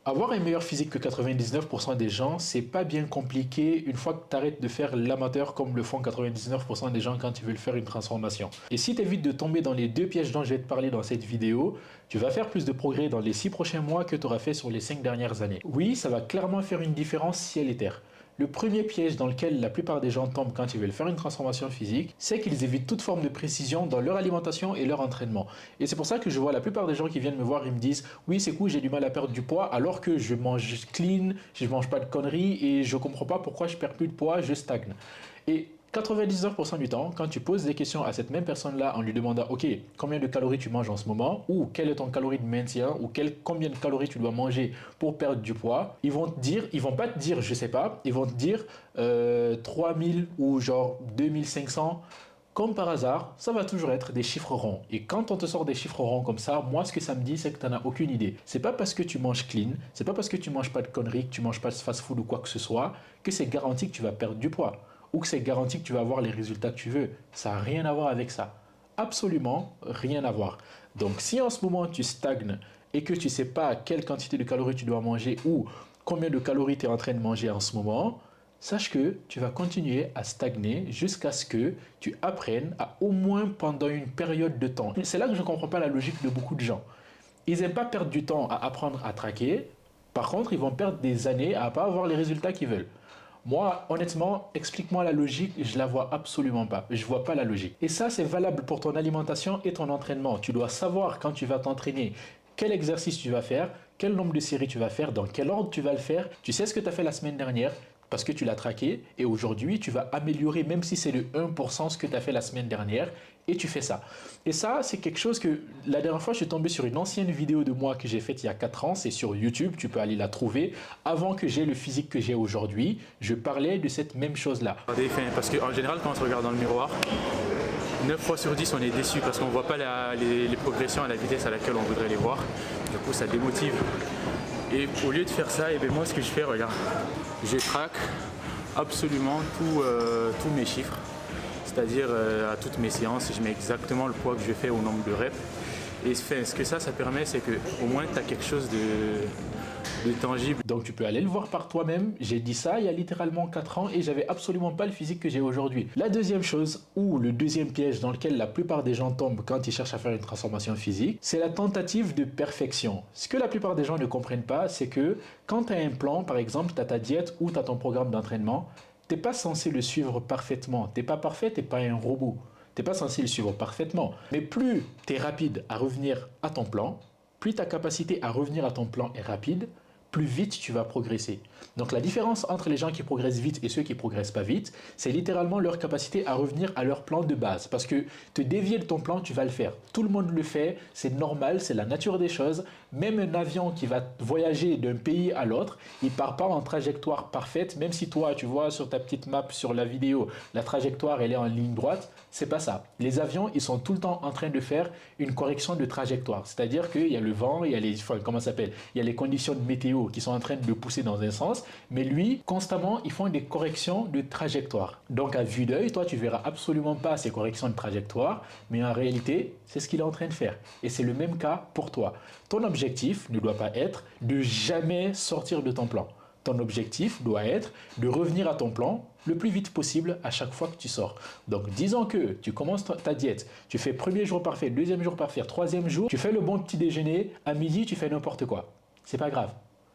Avoir un meilleur physique que 99% des gens, c'est pas bien compliqué une fois que tu arrêtes de faire l'amateur comme le font 99% des gens quand ils veulent faire une transformation. Et si tu évites de tomber dans les deux pièges dont je vais te parler dans cette vidéo, tu vas faire plus de progrès dans les 6 prochains mois que tu auras fait sur les 5 dernières années. Oui, ça va clairement faire une différence ciel et terre. Le premier piège dans lequel la plupart des gens tombent quand ils veulent faire une transformation physique, c'est qu'ils évitent toute forme de précision dans leur alimentation et leur entraînement. Et c'est pour ça que je vois la plupart des gens qui viennent me voir, ils me disent oui, c'est cool, j'ai du mal à perdre du poids alors que je mange clean, je mange pas de conneries et je comprends pas pourquoi je perds plus de poids, je stagne. Et 99% du temps, quand tu poses des questions à cette même personne-là en lui demandant ok, combien de calories tu manges en ce moment, ou quel est ton calorie de maintien, ou combien de calories tu dois manger pour perdre du poids, ils vont te dire, ils vont pas te dire je sais pas, ils vont te dire 3000 ou genre 2500. Comme par hasard, ça va toujours être des chiffres ronds. Et quand on te sort des chiffres ronds comme ça, moi ce que ça me dit, c'est que tu n'en as aucune idée. C'est pas parce que tu manges clean, c'est pas parce que tu manges pas de conneries, que tu manges pas de fast-food ou quoi que ce soit, que c'est garanti que tu vas perdre du poids ou que c'est garanti que tu vas avoir les résultats que tu veux. Ça n'a rien à voir avec ça. Absolument rien à voir. Donc si en ce moment tu stagnes et que tu ne sais pas quelle quantité de calories tu dois manger ou combien de calories tu es en train de manger en ce moment, sache que tu vas continuer à stagner jusqu'à ce que tu apprennes à au moins pendant une période de temps. C'est là que je ne comprends pas la logique de beaucoup de gens. Ils n'aiment pas perdre du temps à apprendre à traquer. Par contre, ils vont perdre des années à ne pas avoir les résultats qu'ils veulent. Moi, honnêtement, explique-moi la logique, je la vois absolument pas. Je vois pas la logique. Et ça, c'est valable pour ton alimentation et ton entraînement. Tu dois savoir quand tu vas t'entraîner, quel exercice tu vas faire, quel nombre de séries tu vas faire, dans quel ordre tu vas le faire. Tu sais ce que tu as fait la semaine dernière parce que tu l'as traqué et aujourd'hui, tu vas améliorer, même si c'est de 1% ce que tu as fait la semaine dernière et tu fais ça. Et ça, c'est quelque chose que la dernière fois, je suis tombé sur une ancienne vidéo de moi que j'ai faite il y a 4 ans. C'est sur YouTube, tu peux aller la trouver. Avant que j'ai le physique que j'ai aujourd'hui, je parlais de cette même chose-là. Parce qu'en général, quand on se regarde dans le miroir, 9 fois sur 10, on est déçu parce qu'on ne voit pas les progressions à la vitesse à laquelle on voudrait les voir. Du coup, ça démotive. Et au lieu de faire ça, et bien moi, ce que je fais, regarde, je traque absolument tous mes chiffres. C'est-à-dire à toutes mes séances, je mets exactement le poids que je fais au nombre de reps. Et ce que ça permet, c'est qu'au moins tu as quelque chose de tangible. Donc tu peux aller le voir par toi-même. J'ai dit ça il y a littéralement 4 ans et j'avais absolument pas le physique que j'ai aujourd'hui. La deuxième chose, ou le deuxième piège dans lequel la plupart des gens tombent quand ils cherchent à faire une transformation physique, c'est la tentative de perfection. Ce que la plupart des gens ne comprennent pas, c'est que quand tu as un plan, par exemple, tu as ta diète ou tu as ton programme d'entraînement, tu n'es pas censé le suivre parfaitement. Tu n'es pas parfait, tu n'es pas un robot. Tu n'es pas censé le suivre parfaitement. Mais plus tu es rapide à revenir à ton plan, plus ta capacité à revenir à ton plan est rapide, plus vite tu vas progresser. Donc la différence entre les gens qui progressent vite et ceux qui progressent pas vite, c'est littéralement leur capacité à revenir à leur plan de base. Parce que te dévier de ton plan, tu vas le faire. Tout le monde le fait, c'est normal, c'est la nature des choses. Même un avion qui va voyager d'un pays à l'autre, il part pas en trajectoire parfaite, même si toi, tu vois sur ta petite map sur la vidéo, la trajectoire elle est en ligne droite, c'est pas ça. Les avions, ils sont tout le temps en train de faire une correction de trajectoire. C'est-à-dire qu'il y a le vent, il y a les, enfin, comment ça s'appelle, il y a les conditions de météo qui sont en train de le pousser dans un sens, mais lui, constamment, ils font des corrections de trajectoire. Donc à vue d'œil, toi, tu verras absolument pas ces corrections de trajectoire, mais en réalité, c'est ce qu'il est en train de faire. Et c'est le même cas pour toi. Ton objectif ne doit pas être de jamais sortir de ton plan. Ton objectif doit être de revenir à ton plan le plus vite possible à chaque fois que tu sors. Donc disons que tu commences ta diète, tu fais premier jour parfait, deuxième jour parfait, troisième jour, tu fais le bon petit déjeuner, à midi tu fais n'importe quoi. C'est pas grave.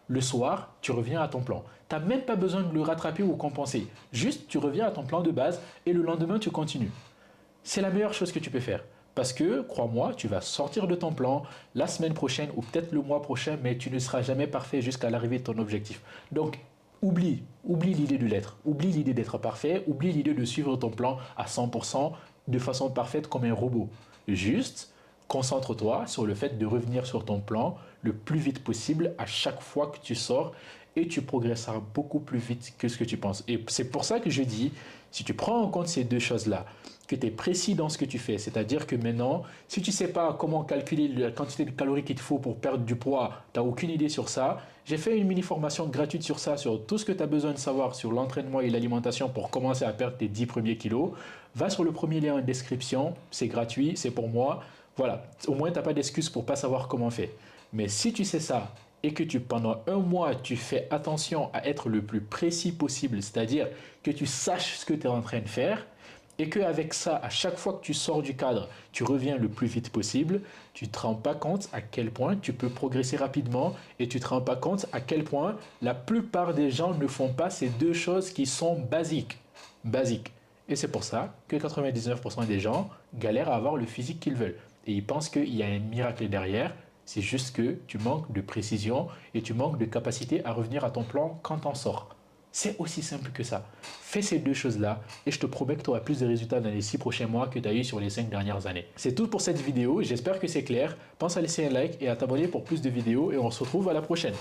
Le soir, tu reviens à ton plan. Tu n'as même pas besoin de le rattraper ou compenser. Juste, tu reviens à ton plan de base et le lendemain, tu continues. C'est la meilleure chose que tu peux faire. Parce que, crois-moi, tu vas sortir de ton plan la semaine prochaine ou peut-être le mois prochain, mais tu ne seras jamais parfait jusqu'à l'arrivée de ton objectif. Donc, oublie l'idée de l'être. Oublie l'idée d'être parfait. Oublie l'idée de suivre ton plan à 100% de façon parfaite comme un robot. Juste, concentre-toi sur le fait de revenir sur ton plan le plus vite possible à chaque fois que tu sors et tu progresseras beaucoup plus vite que ce que tu penses. Et c'est pour ça que je dis, si tu prends en compte ces deux choses-là, que tu es précis dans ce que tu fais, c'est-à-dire que maintenant, si tu ne sais pas comment calculer la quantité de calories qu'il te faut pour perdre du poids, tu n'as aucune idée sur ça, j'ai fait une mini-formation gratuite sur ça, sur tout ce que tu as besoin de savoir sur l'entraînement et l'alimentation pour commencer à perdre tes 10 premiers kilos. Va sur le premier lien en description, c'est gratuit, c'est pour moi. Voilà, au moins tu n'as pas d'excuse pour ne pas savoir comment faire. Mais si tu sais ça et que pendant un mois, tu fais attention à être le plus précis possible, c'est-à-dire que tu saches ce que tu es en train de faire, et qu'avec ça, à chaque fois que tu sors du cadre, tu reviens le plus vite possible, tu ne te rends pas compte à quel point tu peux progresser rapidement et tu ne te rends pas compte à quel point la plupart des gens ne font pas ces deux choses qui sont basiques. Et c'est pour ça que 99% des gens galèrent à avoir le physique qu'ils veulent. Et ils pensent qu'il y a un miracle derrière, c'est juste que tu manques de précision et tu manques de capacité à revenir à ton plan quand t'en sors. C'est aussi simple que ça. Fais ces deux choses-là et je te promets que tu auras plus de résultats dans les 6 prochains mois que tu as eu sur les 5 dernières années. C'est tout pour cette vidéo. J'espère que c'est clair. Pense à laisser un like et à t'abonner pour plus de vidéos et on se retrouve à la prochaine.